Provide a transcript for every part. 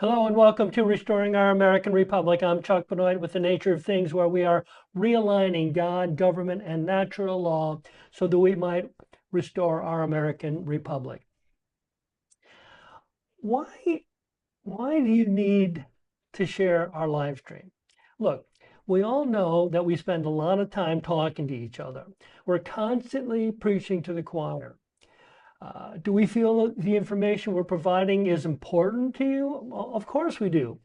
Hello and welcome to Restoring Our American Republic. I'm Chuck Benoit with The Nature of Things, where we are realigning God, government, and natural law so that we might restore our American Republic. Why, why do you need to share our live stream? Look, we all know that we spend a lot of time talking to each other. We're constantly preaching to the choir. Do we feel that the information we're providing is important to you? Well, of course we do.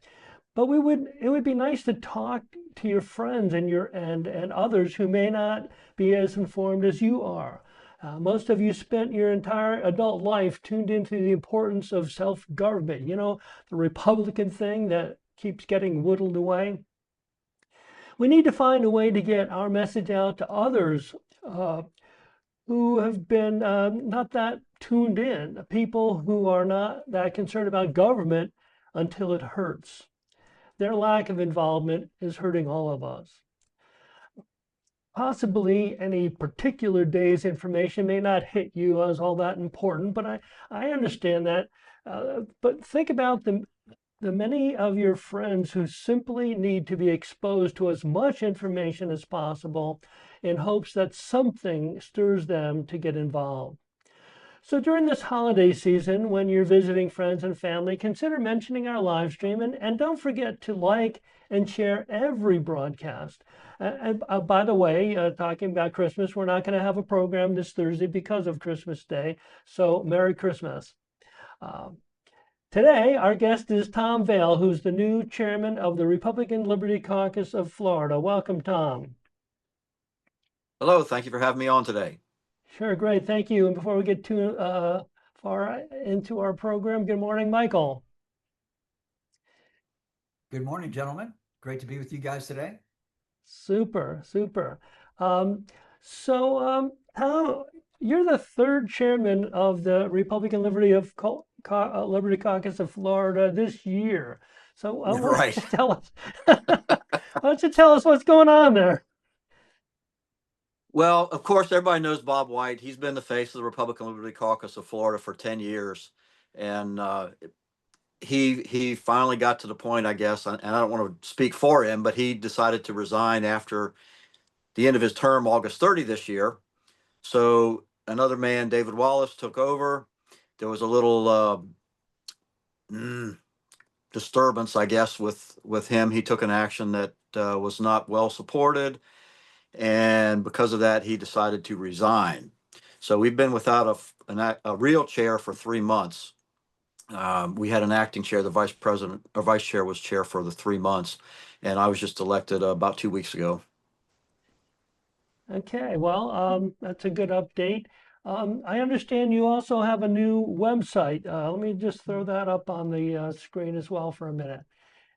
But it would be nice to talk to your friends and others who may not be as informed as you are. Most of you spent your entire adult life tuned into the importance of self-government. You know, the Republican thing that keeps getting whittled away. We need to find a way to get our message out to others who have been not that tuned in, people who are not that concerned about government until it hurts. Their lack of involvement is hurting all of us. Possibly any particular day's information may not hit you as all that important, but I understand that. But think about the many of your friends who simply need to be exposed to as much information as possible in hopes that something stirs them to get involved. So during this holiday season, when you're visiting friends and family, consider mentioning our live stream and don't forget to like and share every broadcast. By the way, talking about Christmas, we're not going to have a program this Thursday because of Christmas Day. So Merry Christmas. Uh, Today, our guest is Tom Vail, who's the new chairman of the Republican Liberty Caucus of Florida. Welcome, Tom. Hello, thank you for having me on today. Sure, great. Thank you. And before we get too far into our program, good morning, Michael. Good morning, gentlemen. Great to be with you guys today. Super, super. Um, Tom, you're the third chairman of the Republican Liberty Caucus of Florida this year. So why don't Right. you tell us? Why don't you tell us what's going on there? Well, of course, everybody knows Bob White. He's been the face of the Republican Liberty Caucus of Florida for 10 years. And he finally got to the point, I guess, and I don't want to speak for him, but he decided to resign after the end of his term, August 30 this year. So another man, David Wallace, took over. There was a little disturbance, I guess, with him. He took an action that was not well supported. And because of that, he decided to resign. So we've been without a real chair for 3 months. We had an acting chair. The vice president or vice chair was chair for the 3 months, and I was just elected about 2 weeks ago. Okay, well, that's a good update. I understand you also have a new website. Let me just throw that up on the screen as well for a minute.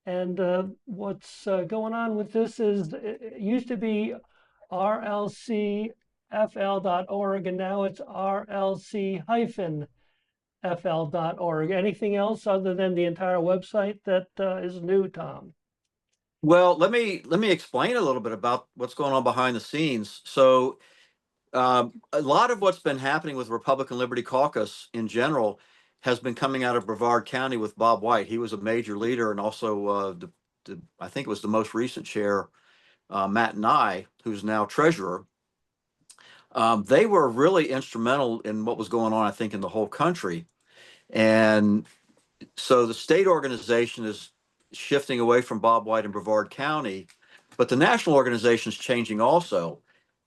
And what's going on with this is it used to be rlcfl.org, and now it's rlc-fl.org. Anything else other than the entire website that is new, Tom? Well, let me explain a little bit about what's going on behind the scenes. So, a lot of what's been happening with Republican Liberty Caucus in general has been coming out of Brevard County with Bob White. He was a major leader, and also I think it was the most recent chair, Matt Nye, who's now treasurer. They were really instrumental in what was going on, I think, in the whole country. And so the state organization is shifting away from Bob White in Brevard County, but the national organization is changing also.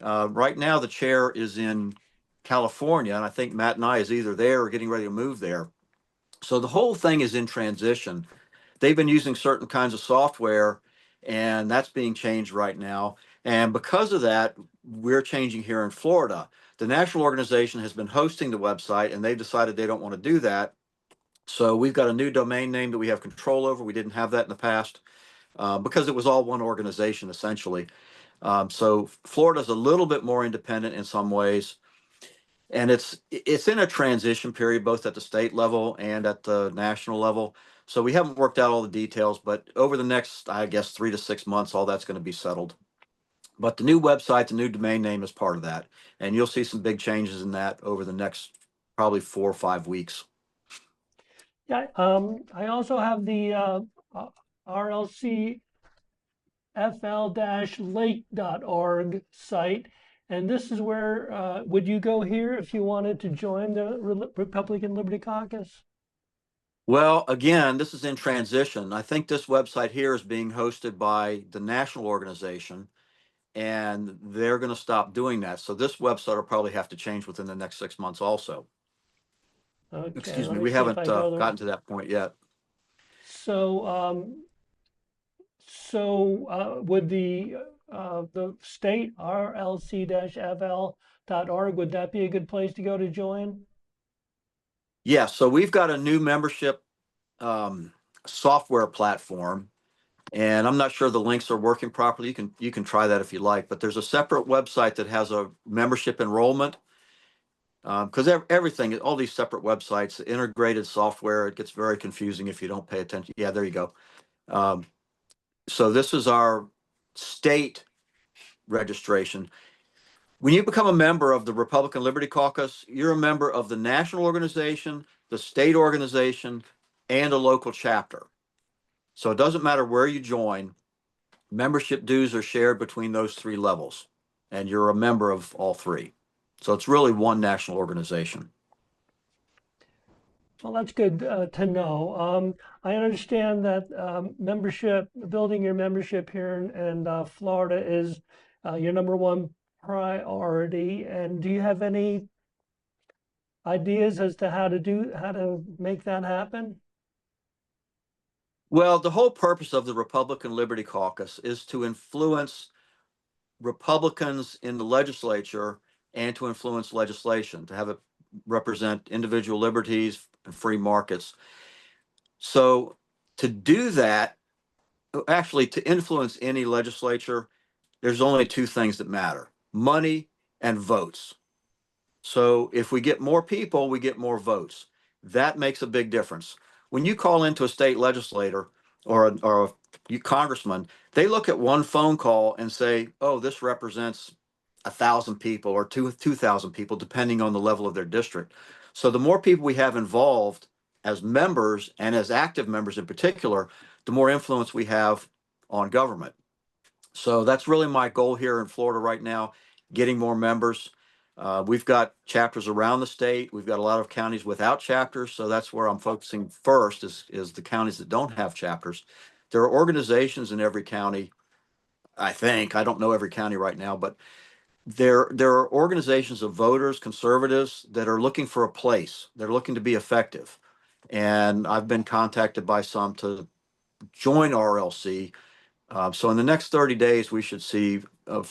Right now, the chair is in California, and I think Matt and I is either there or getting ready to move there. So the whole thing is in transition. They've been using certain kinds of software, and that's being changed right now. And because of that, we're changing here in Florida. The national organization has been hosting the website, and they've decided they don't want to do that. So we've got a new domain name that we have control over. We didn't have that in the past because it was all one organization, essentially. So Florida's a little bit more independent in some ways, and it's in a transition period, both at the state level and at the national level. So we haven't worked out all the details, but over the next, I guess, 3 to 6 months, all that's going to be settled. But the new website, the new domain name is part of that, and you'll see some big changes in that over the next probably 4 or 5 weeks. Yeah, I also have the rlcfl-lake.org site, and this is where would you go here if you wanted to join the Republican Liberty Caucus? Well, again, this is in transition. I think this website here is being hosted by the national organization, and they're going to stop doing that. So this website will probably have to change within the next 6 months also. Okay, Excuse let me, me we see if haven't I go there. gotten to that point yet. So, would the state rlc-fl.org, would that be a good place to go to join? Yeah, so we've got a new membership software platform, and I'm not sure the links are working properly. You can try that if you like, but there's a separate website that has a membership enrollment, because everything, all these separate websites, integrated software, it gets very confusing if you don't pay attention. Yeah, there you go. Um, so this is our state registration. When you become a member of the Republican Liberty Caucus, you're a member of the national organization, the state organization, and a local chapter. So it doesn't matter where you join, membership dues are shared between those three levels, and you're a member of all three. So it's really one national organization. Well, that's good to know. I understand that building your membership here in Florida is your number one priority. And do you have any ideas as to how to make that happen? Well, the whole purpose of the Republican Liberty Caucus is to influence Republicans in the legislature and to influence legislation, to have it represent individual liberties and free markets. So to do that, actually to influence any legislature, there's only two things that matter: money and votes. So if we get more people, we get more votes. That makes a big difference. When you call into a state legislator or a congressman, they look at one phone call and say, "Oh, this represents 1,000 people or 2,000 people, depending on the level of their district." So the more people we have involved as members and as active members in particular, the more influence we have on government. So that's really my goal here in Florida right now, getting more members. We've got chapters around the state. We've got a lot of counties without chapters. So that's where I'm focusing first is the counties that don't have chapters. There are organizations in every county, I think. I don't know every county right now, but there are organizations of voters, conservatives that are looking for a place. They're looking to be effective. And I've been contacted by some to join RLC. So in the next 30 days, we should see a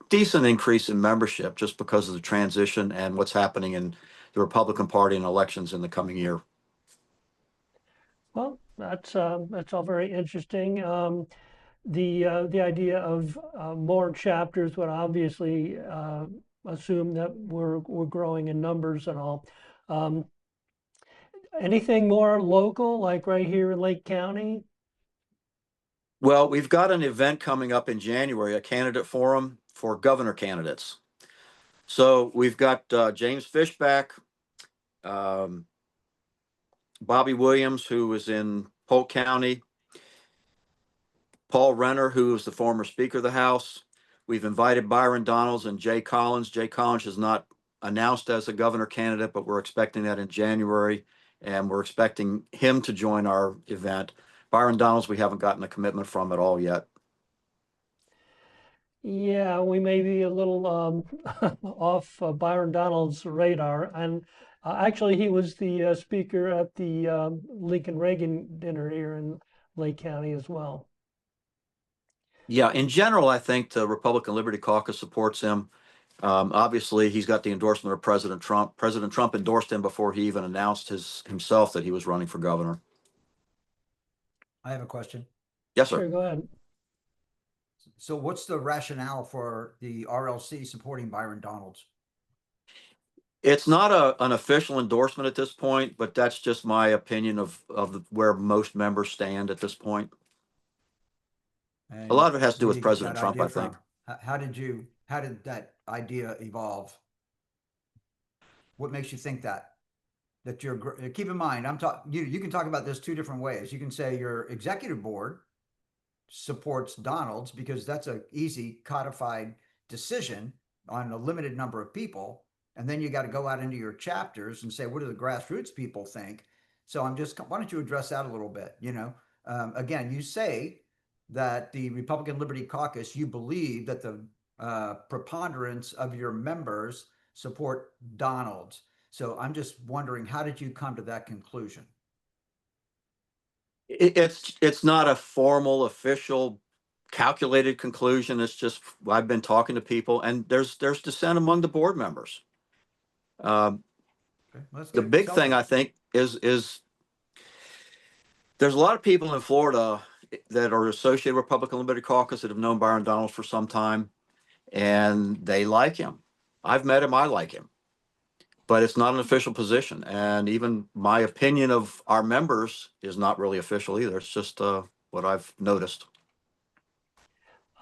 decent increase in membership just because of the transition and what's happening in the Republican Party and elections in the coming year. Well, that's all very interesting. The idea of more chapters would obviously assume that we're growing in numbers and all. Um, Anything more local, like right here in Lake County? Well, we've got an event coming up in January, a candidate forum for governor candidates. So we've got James Fishback, um, Bobby Williams, who was in Polk County, Paul Renner, who was the former Speaker of the House. We've invited Byron Donalds and Jay Collins. Jay Collins is not announced as a governor candidate, but we're expecting that in January, and we're expecting him to join our event. Byron Donalds, we haven't gotten a commitment from at all yet. Yeah, we may be a little off Byron Donald's radar. And actually, he was the speaker at the Lincoln Reagan dinner here in Lake County as well. Yeah, in general, I think the Republican Liberty Caucus supports him. Obviously, he's got the endorsement of President Trump. President Trump endorsed him before he even announced himself that he was running for governor. I have a question. Yes, sir. Sure, go ahead. So what's the rationale for the RLC supporting Byron Donalds? It's not an official endorsement at this point, but that's just my opinion of where most members stand at this point. A lot of it has to do Where with do you get President that Trump, idea I think. from? How did that idea evolve? What makes you think that? that keep in mind, I'm talking, you can talk about this two different ways. You can say your executive board supports Donald's because that's a easy codified decision on a limited number of people. And then you got to go out into your chapters and say, what do the grassroots people think? So why don't you address that a little bit? Again, you say that the Republican Liberty Caucus, you believe that the preponderance of your members support Donald's. So I'm just wondering, how did you come to that conclusion? It's not a formal, official, calculated conclusion. It's just I've been talking to people, and there's dissent among the board members. Okay, that's The good. It's big thing healthy. I think is there's a lot of people in Florida that are associated with Republican Liberty Caucus that have known Byron Donalds for some time, and they like him. I've met him. I like him. But it's not an official position. And even my opinion of our members is not really official either. It's just what I've noticed.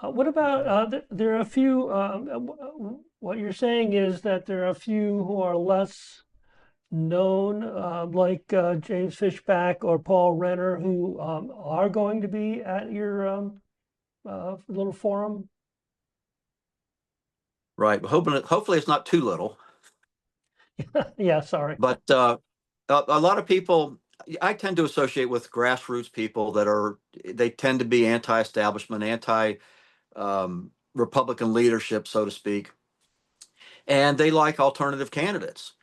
What about Okay. there are a few? What you're saying is that there are a few who are less known, like James Fishback or Paul Renner, who are going to be at your little forum. Right. Hopefully it's not too little. Yeah, sorry. But a lot of people, I tend to associate with grassroots people they tend to be anti-establishment, Republican leadership, so to speak. And they like alternative candidates.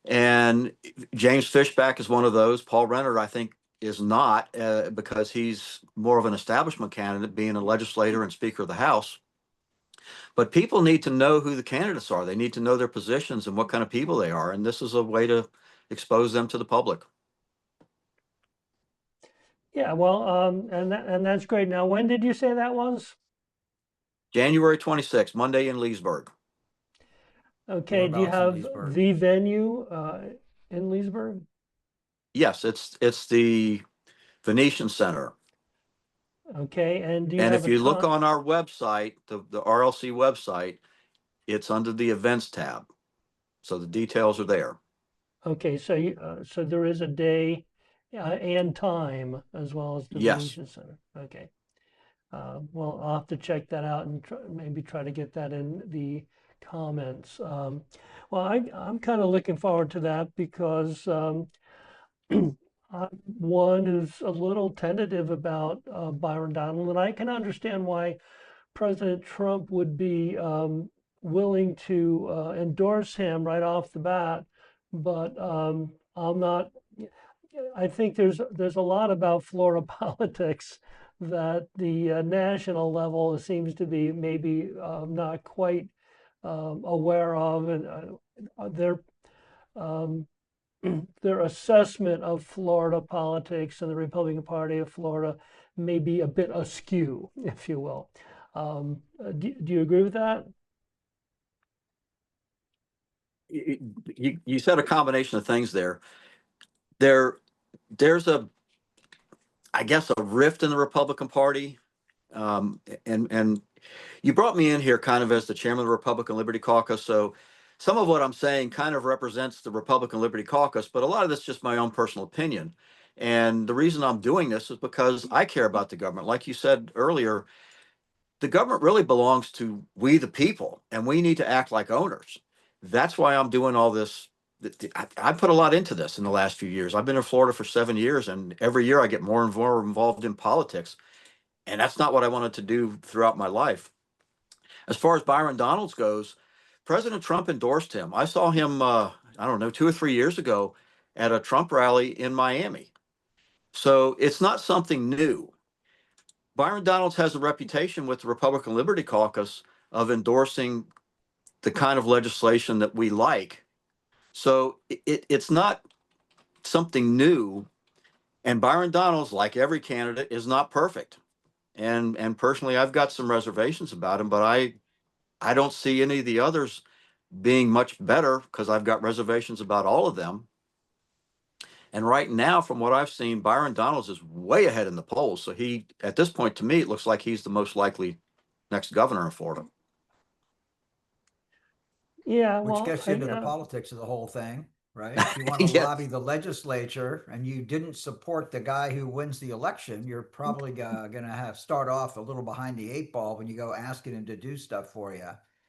And James Fishback is one of those. Paul Renner, I think, is not because he's more of an establishment candidate, being a legislator and Speaker of the House. But people need to know who the candidates are. They need to know their positions and what kind of people they are. And this is a way to expose them to the public. Yeah, well, and that's great. Now, when did you say that was? January 26th, Monday in Leesburg. Okay, do you Whereabouts in have Leesburg? the venue in Leesburg? Yes, it's the Venetian Center. Okay, and do you And have if a you look time? on our website, the RLC website, it's under the events tab. So the details are there. Okay, so there is a day and time as well as the Yes. Venetian Center. Okay. Well, I'll have to check that out and maybe try to get that in the comments. Well, I'm kind of looking forward to that because I'm one who's a little tentative about Byron Donald, and I can understand why President Trump would be willing to endorse him right off the bat, but I'm not. I think there's a lot about Florida politics that the national level seems to be maybe not quite aware of, and um, their assessment of Florida politics and the Republican Party of Florida may be a bit askew, if you will. Do you agree with that? You said a combination of things there. There's I guess, a rift in the Republican Party. And you brought me in here kind of as the chairman of the Republican Liberty Caucus. So some of what I'm saying kind of represents the Republican Liberty Caucus, but a lot of this is just my own personal opinion. And the reason I'm doing this is because I care about the government. Like you said earlier, the government really belongs to we the people, and we need to act like owners. That's why I'm doing all this. I put a lot into this in the last few years. I've been in Florida for 7 years, and every year I get more and more involved in politics. And that's not what I wanted to do throughout my life. As far as Byron Donalds goes, President Trump endorsed him. I saw him, I don't know, 2 or 3 years ago at a Trump rally in Miami. So it's not something new. Byron Donalds has a reputation with the Republican Liberty Caucus of endorsing the kind of legislation that we like. So it's not something new. And Byron Donalds, like every candidate, is not perfect. And personally, I've got some reservations about him, but I don't see any of the others being much better because I've got reservations about all of them. And right now, from what I've seen, Byron Donalds is way ahead in the polls. So at this point, to me, it looks like he's the most likely next governor of Florida. Yeah, Which well, gets into the politics of the whole thing. right? If you want to Yeah, lobby the legislature and you didn't support the guy who wins the election, you're probably going to start off a little behind the eight ball when you go asking him to do stuff for you.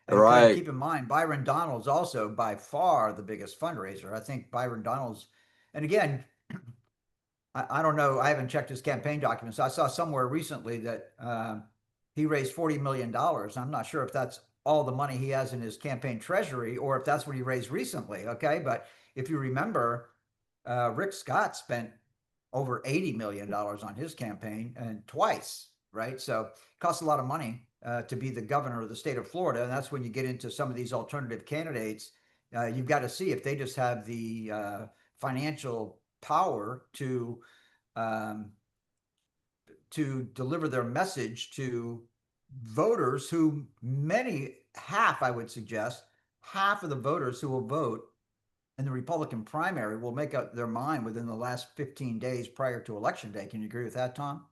And again, right. keep in mind, Byron Donalds also by far the biggest fundraiser. I think Byron Donalds, and again, I don't know. I haven't checked his campaign documents. I saw somewhere recently that he raised $40 million. I'm not sure if that's all the money he has in his campaign treasury or if that's what he raised recently. Okay, but if you remember, Rick Scott spent over $80 million on his campaign and twice, right? So it costs a lot of money to be the governor of the state of Florida, and that's when you get into some of these alternative candidates. You've got to see if they just have the financial power um, to deliver their message to voters who many half I would suggest half of the voters who will vote in the Republican primary will make up their mind within the last 15 days prior to election day. Can you agree with that, Tom?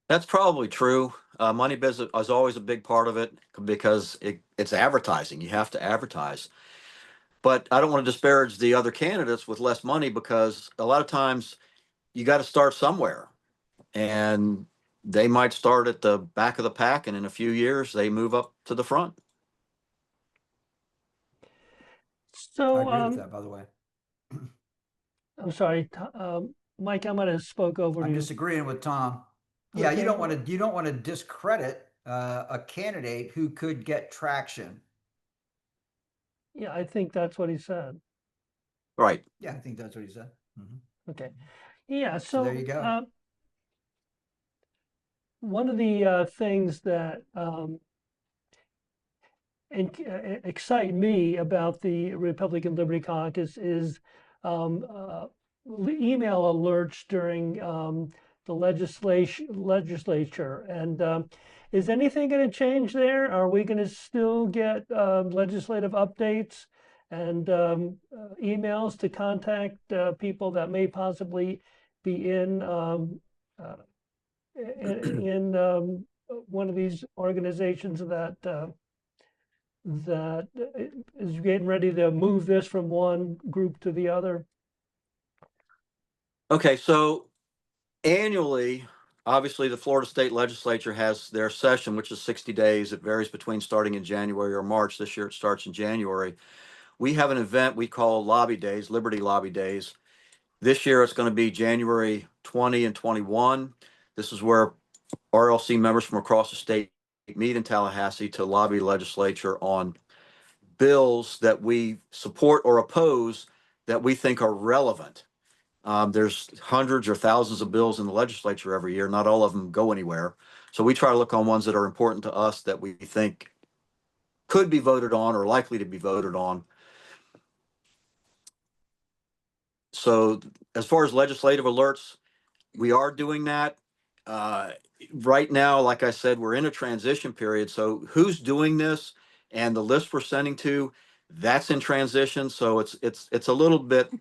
That's probably true. Money business is always a big part of it because it's advertising. You have to advertise. But I don't want to disparage the other candidates with less money because a lot of times you got to start somewhere. And they might start at the back of the pack, and in a few years, they move up to the front. I So, agree with that, by the way. I'm sorry, Mike, I might have spoke over I'm you. disagreeing with Tom. Yeah, Okay. you don't want to discredit a candidate who could get traction. Yeah, I think that's what he said. Right. Yeah, I think that's what he said. Okay. Yeah. So there So, you go. one of the things that excite me about the Republican Liberty Caucus is um, uh, email alerts during the legislature. And is anything going to change there? Are we going to still get legislative updates and emails to contact people that may possibly be uh, in one of these organizations that is getting ready to move this from one group to the other? Okay. So annually, obviously, the Florida State Legislature has their session, which is 60 days. It varies between starting in January or March. This year, it starts in January. We have an event we call Lobby Days, Liberty Lobby Days. This year, it's going to be January 20 and 21. This is where RLC members from across the state meet in Tallahassee to lobby legislature on bills that we support or oppose that we think are relevant. There's hundreds or thousands of bills in the legislature every year. Not all of them go anywhere. So we try to look on ones that are important to us that we think could be voted on or likely to be voted on. So as far as legislative alerts, we are doing that. Uh, right now, like I said, we're in a transition period. So who's doing this and the list we're sending to, that's in transition. So it's a little bit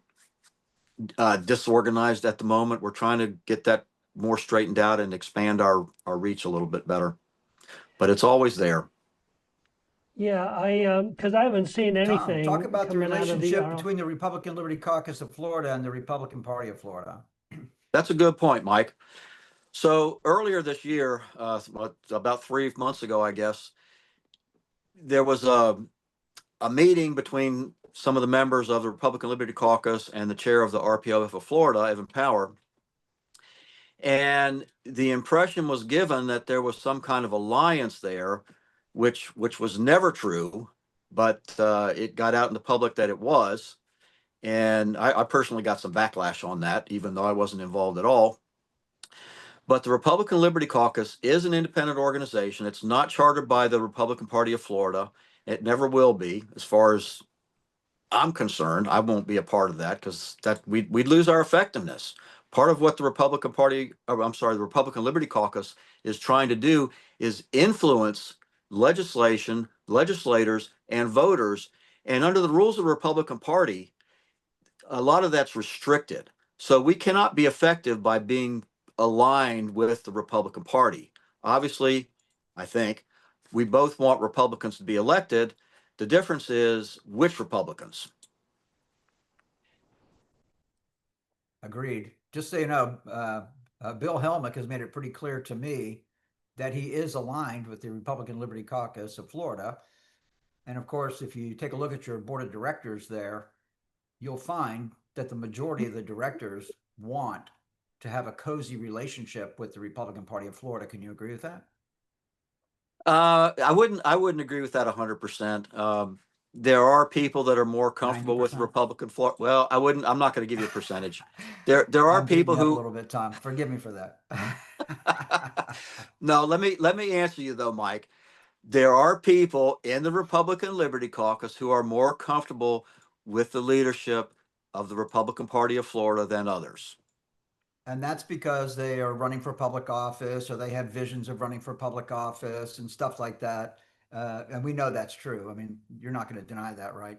disorganized at the moment. We're trying to get that more straightened out and expand our reach a little bit better. But it's always there. Yeah, I because I haven't seen Tom, talk anything about the coming out of the relationship between the Republican Liberty Caucus of Florida and the Republican Party of Florida. That's a good point, Mike. So earlier this year, about 3 months ago, I guess, there was a meeting between some of the members of the Republican Liberty Caucus and the chair of the RPOF of Florida, Evan Power. And the impression was given that there was some kind of alliance there, which was never true, but it got out in the public that it was. And I personally got some backlash on that, even though I wasn't involved at all. But the Republican Liberty Caucus is an independent organization. It's not chartered by the Republican Party of Florida. It never will be, as far as I'm concerned. I won't be a part of that because we'd lose our effectiveness. Part of what the Republican Party, or I'm sorry, the Republican Liberty Caucus is trying to do is influence legislation, legislators, and voters. And under the rules of the Republican Party, a lot of that's restricted. So we cannot be effective by being aligned with the Republican Party. Obviously, I think we both want Republicans to be elected. The difference is which Republicans. Agreed. Just so you know, Bill Helmick has made it pretty clear to me that he is aligned with the Republican Liberty Caucus of Florida. And of course, if you take a look at your board of directors there, you'll find that the majority of the directors want to have a cozy relationship with the Republican Party of Florida. Can you agree with that? I wouldn't agree with that 100%. There are people that are more comfortable with 90%? Republican Florida. Well, I'm not going to give you a percentage. There are I'm beating people you up a who, little bit, Tom. Forgive me for that. no, let me answer you though, Mike. There are people in the Republican Liberty Caucus who are more comfortable with the leadership of the Republican Party of Florida than others. And that's because they are running for public office or they have visions of running for public office and stuff like that. And we know that's true. I mean, you're not going to deny that, right?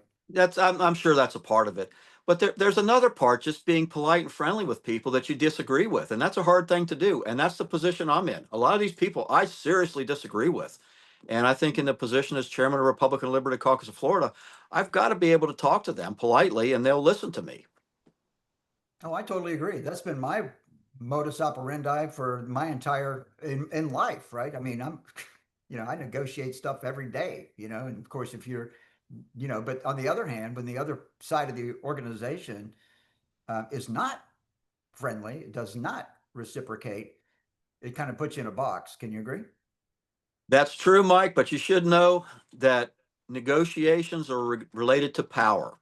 I'm sure that's a part of it. But there's another part, just being polite and friendly with people that you disagree with. And that's a hard thing to do. And that's the position I'm in. A lot of these people I seriously disagree with. And I think in the position as chairman of the Republican Liberty Caucus of Florida, I've got to be able to talk to them politely and they'll listen to me. Oh, I totally agree. That's been my modus operandi for my entire in life, right? I mean, I negotiate stuff every day, and of course, if you're, but on the other hand, when the other side of the organization is not friendly, it does not reciprocate, it kind of puts you in a box. Can you agree? That's true, Mike, but you should know that negotiations are related to power.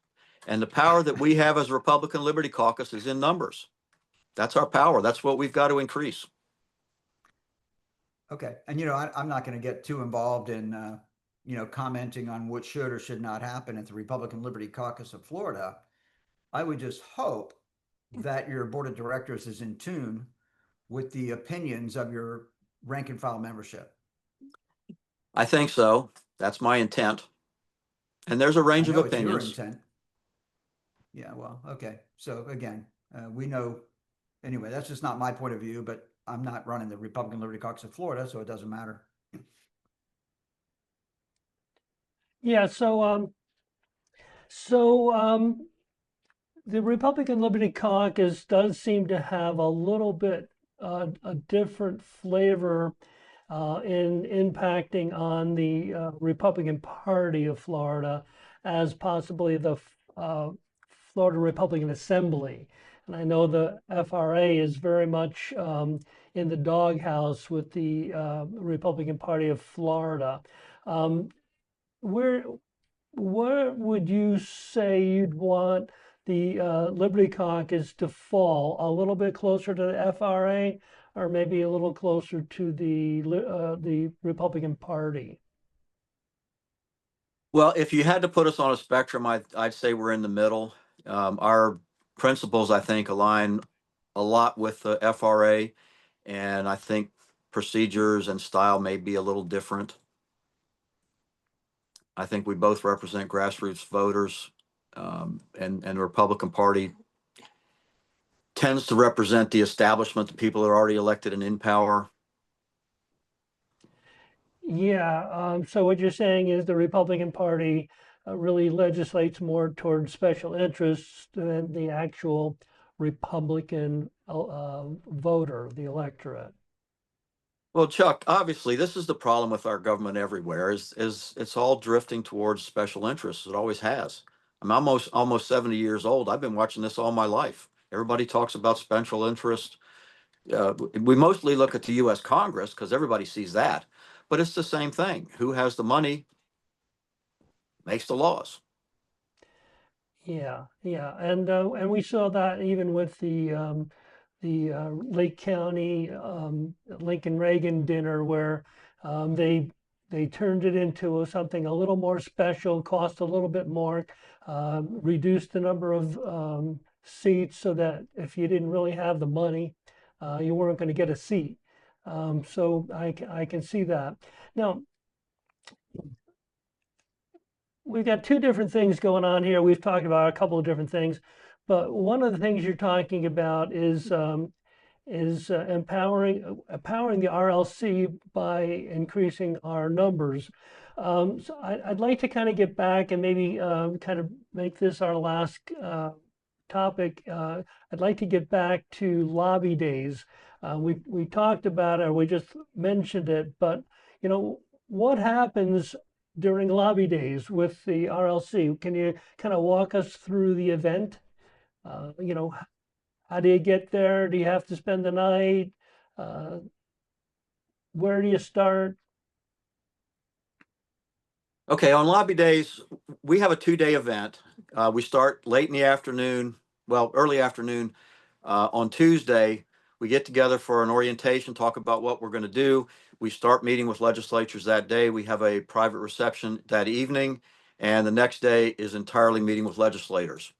And the power that we have as Republican Liberty Caucus is in numbers. That's our power. That's what we've got to increase. Okay. And I'm not going to get too involved in commenting on what should or should not happen at the Republican Liberty Caucus of Florida. I would just hope that your board of directors is in tune with the opinions of your rank and file membership. I think so. That's my intent. And there's a I range of know it's your opinions. intent. Yeah, well, okay. So again, we know anyway, that's just not my point of view, but I'm not running the Republican Liberty Caucus of Florida, so it doesn't matter. Yeah, so the Republican Liberty Caucus does seem to have a little bit a different flavor in impacting on the Republican Party of Florida as possibly the Florida Republican Assembly. And I know the FRA is very much in the doghouse with the Republican Party of Florida. Um, where would you say you'd want the Liberty Caucus to fall? A little bit closer to the FRA, or maybe a little closer to the Republican Party? Well, if you had to put us on a spectrum, I'd say we're in the middle. Our principles, I think, align a lot with the FRA, and I think procedures and style may be a little different. I think we both represent grassroots voters, and the Republican Party tends to represent the establishment, the people that are already elected and in power. Yeah, so what you're saying is the Republican Party really legislates more towards special interests than the actual Republican voter, the electorate. Well, Chuck, obviously, this is the problem with our government everywhere is it's all drifting towards special interests. It always has. I'm almost 70 years old. I've been watching this all my life. Everybody talks about special interest. We mostly look at the U.S. Congress because everybody sees that, but it's the same thing. Who has the money makes the laws. Yeah, yeah, and we saw that even with the Lake County Lincoln Reagan dinner, where they turned it into something a little more special, cost a little bit more, reduced the number of seats so that if you didn't really have the money, you weren't going to get a seat. So I can see that. Now, we've got two different things going on here. We've talked about a couple of different things, but one of the things you're talking about is empowering the RLC by increasing our numbers. So I'd like to kind of get back and maybe kind of make this our last topic, I'd like to get back to lobby days. We talked about it, or we just mentioned it, but you know, what happens during lobby days with the RLC? Can you kind of walk us through the event? You know, how do you get there? Do you have to spend the night? Uh, where do you start? Okay, on lobby days, we have a 2-day event. We start late in the afternoon, well, early afternoon on Tuesday. We get together for an orientation, talk about what we're going to do. We start meeting with legislatures that day. We have a private reception that evening, and the next day is entirely meeting with legislators.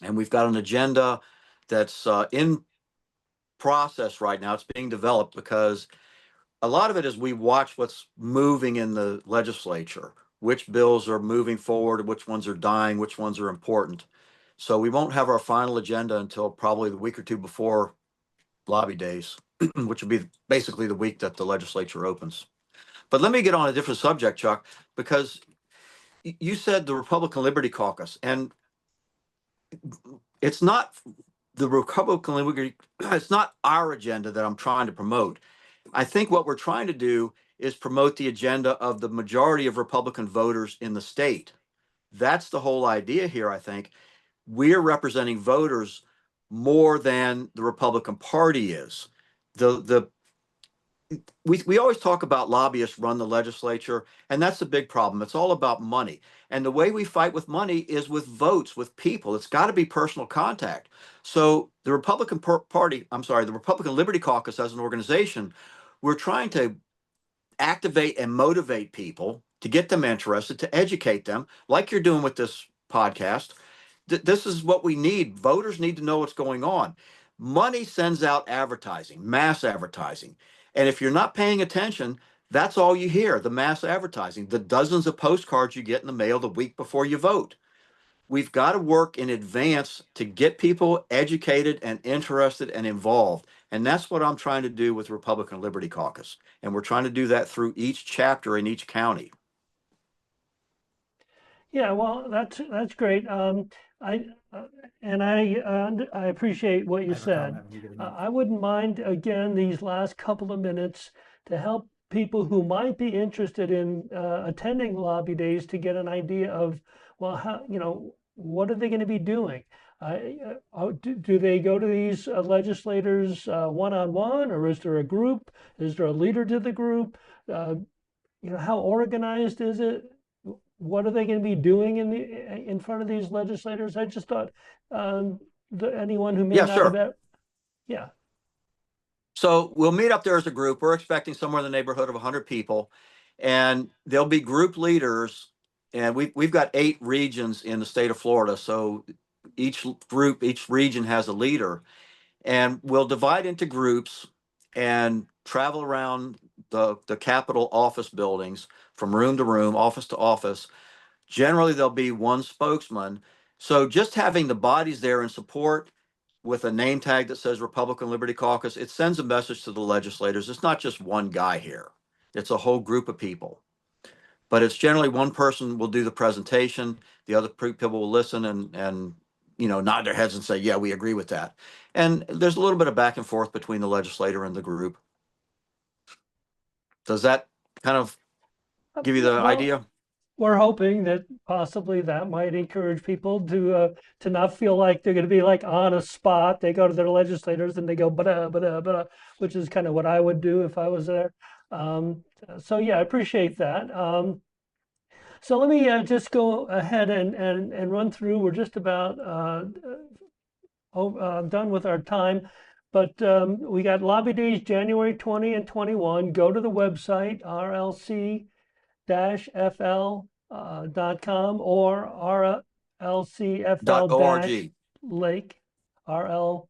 And we've got an agenda that's in process right now. It's being developed because a lot of it is we watch what's moving in the legislature, which bills are moving forward, which ones are dying, which ones are important. So we won't have our final agenda until probably the week or two before lobby days, which will be basically the week that the legislature opens. But let me get on a different subject, Chuck, because you said the Republican Liberty Caucus, and it's not the Republican Liberty, it's not our agenda that I'm trying to promote. I think what we're trying to do is promote the agenda of the majority of Republican voters in the state. That's the whole idea here, I think. We're representing voters more than the Republican Party is. We always talk about lobbyists run the legislature, and that's the big problem. It's all about money. And the way we fight with money is with votes, with people. It's got to be personal contact. So the the Republican Liberty Caucus as an organization, we're trying to activate and motivate people to get them interested, to educate them, like you're doing with this podcast. This is what we need. Voters need to know what's going on. Money sends out advertising, mass advertising. And if you're not paying attention, that's all you hear, the mass advertising, the dozens of postcards you get in the mail the week before you vote. We've got to work in advance to get people educated and interested and involved. And that's what I'm trying to do with Republican Liberty Caucus. And we're trying to do that through each chapter in each county. Yeah, well, that's great. I and I appreciate what I you have a said. comment when you get a minute. I wouldn't mind again these last couple of minutes to help people who might be interested in attending lobby days to get an idea of, well, how, you know, what are they going to be doing? Do they go to these legislators one-on-one, or is there a group? Is there a leader to the group? You know, how organized is it? What are they going to be doing in front of these legislators? I just thought anyone who may Yeah, not have, sure. yeah. So we'll meet up there as a group. We're expecting somewhere in the neighborhood of 100 people, and there'll be group leaders. And we've got 8 regions in the state of Florida. So each group, each region has a leader, and we'll divide into groups and travel around the Capitol office buildings from room to room, office to office. Generally, there'll be one spokesman. So just having the bodies there in support with a name tag that says Republican Liberty Caucus, it sends a message to the legislators. It's not just one guy here. It's a whole group of people. But it's generally one person will do the presentation, the other people will listen and nod their heads and say, yeah, we agree with that. And there's a little bit of back and forth between the legislator and the group. Does that kind of give you the Well, idea? we're hoping that possibly that might encourage people to not feel like they're going to be like on a spot. They go to their legislators and they go blah, which is kind of what I would do if I was there. So yeah, I appreciate that. So let me just go ahead and run through. We're just about done with our time, but we got lobby days January 20 and 21. Go to the website rlc-fl.com or .org. rlcfl-lake, RLC,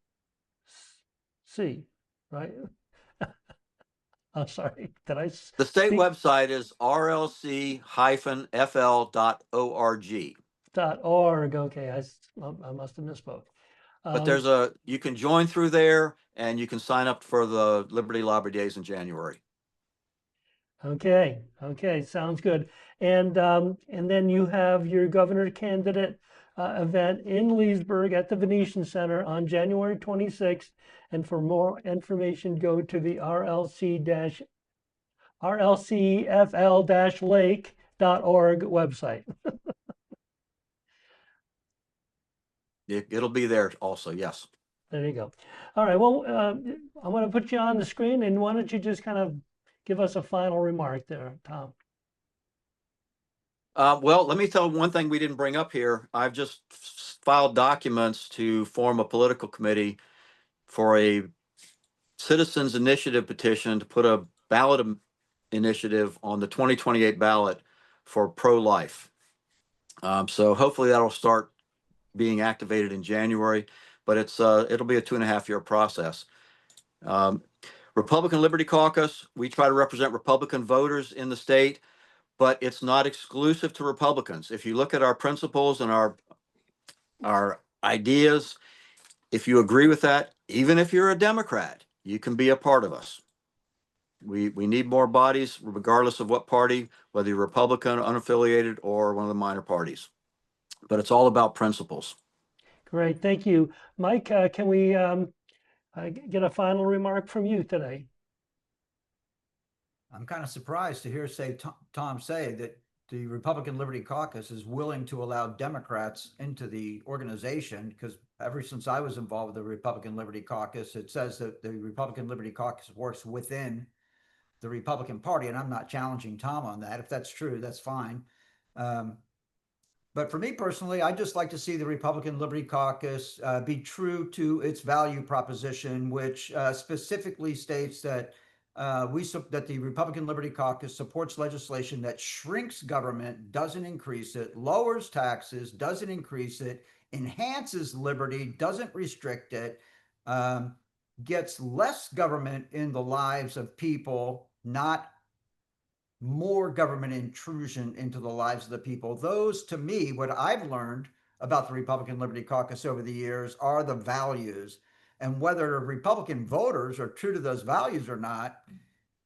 right? I'm sorry, did I The state speak? website is rlc-fl.org. .org, okay, I must have misspoke. But Um, you can join through there and you can sign up for the Liberty Lobby Days in January. Okay, sounds good. And then you have your governor candidate event in Leesburg at the Venetian Center on January 26th. And for more information, go to the rlcfl-lake.org website. It'll be there also, yes. There you go. All right. Well, I'm going to put you on the screen, and why don't you just kind of give us a final remark there, Tom? Well, let me tell one thing we didn't bring up here. I've just filed documents to form a political committee for a citizens initiative petition to put a ballot initiative on the 2028 ballot for pro-life. So hopefully that'll start being activated in January, but it'll be a 2.5-year process. Republican Liberty Caucus, we try to represent Republican voters in the state, but it's not exclusive to Republicans. If you look at our principles and our ideas, if you agree with that, even if you're a Democrat, you can be a part of us. We need more bodies, regardless of what party, whether you're Republican, unaffiliated, or one of the minor parties. But it's all about principles. Great. Thank you. Mike, can we get a final remark from you today? I'm kind of surprised to hear Tom say that the Republican Liberty Caucus is willing to allow Democrats into the organization, because ever since I was involved with the Republican Liberty Caucus, it says that the Republican Liberty Caucus works within the Republican Party, and I'm not challenging Tom on that. If that's true, that's fine. But for me personally, I'd just like to see the Republican Liberty Caucus be true to its value proposition, which specifically states that that the Republican Liberty Caucus supports legislation that shrinks government, doesn't increase it, lowers taxes, doesn't increase it, enhances liberty, doesn't restrict it, gets less government in the lives of people, not more government intrusion into the lives of the people. Those, to me, what I've learned about the Republican Liberty Caucus over the years are the values. And whether Republican voters are true to those values or not,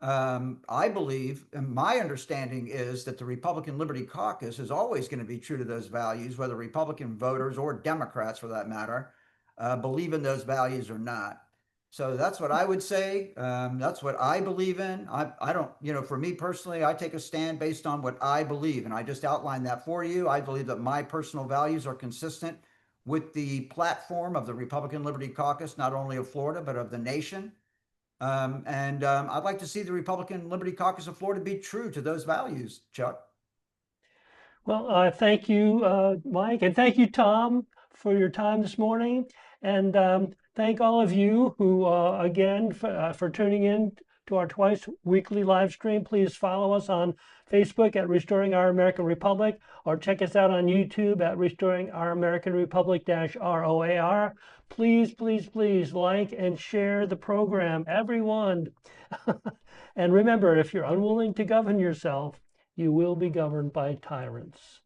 I believe, and my understanding is that the Republican Liberty Caucus is always going to be true to those values, whether Republican voters or Democrats, for that matter, believe in those values or not. So that's what I would say. That's what I believe in. I don't, for me personally, I take a stand based on what I believe. And I just outlined that for you. I believe that my personal values are consistent with the platform of the Republican Liberty Caucus, not only of Florida, but of the nation. I'd like to see the Republican Liberty Caucus of Florida be true to those values, Chuck. Well, thank you, Mike, and thank you, Tom, for your time this morning. And thank all of you who, again, for tuning in to our twice weekly live stream. Please follow us on Facebook at Restoring Our American Republic, or check us out on YouTube at Restoring Our American Republic ROAR. Please, please, please like and share the program, everyone. And remember, if you're unwilling to govern yourself, you will be governed by tyrants.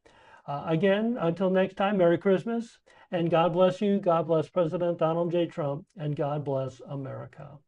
Again, until next time, Merry Christmas, and God bless you. God bless President Donald J. Trump, and God bless America.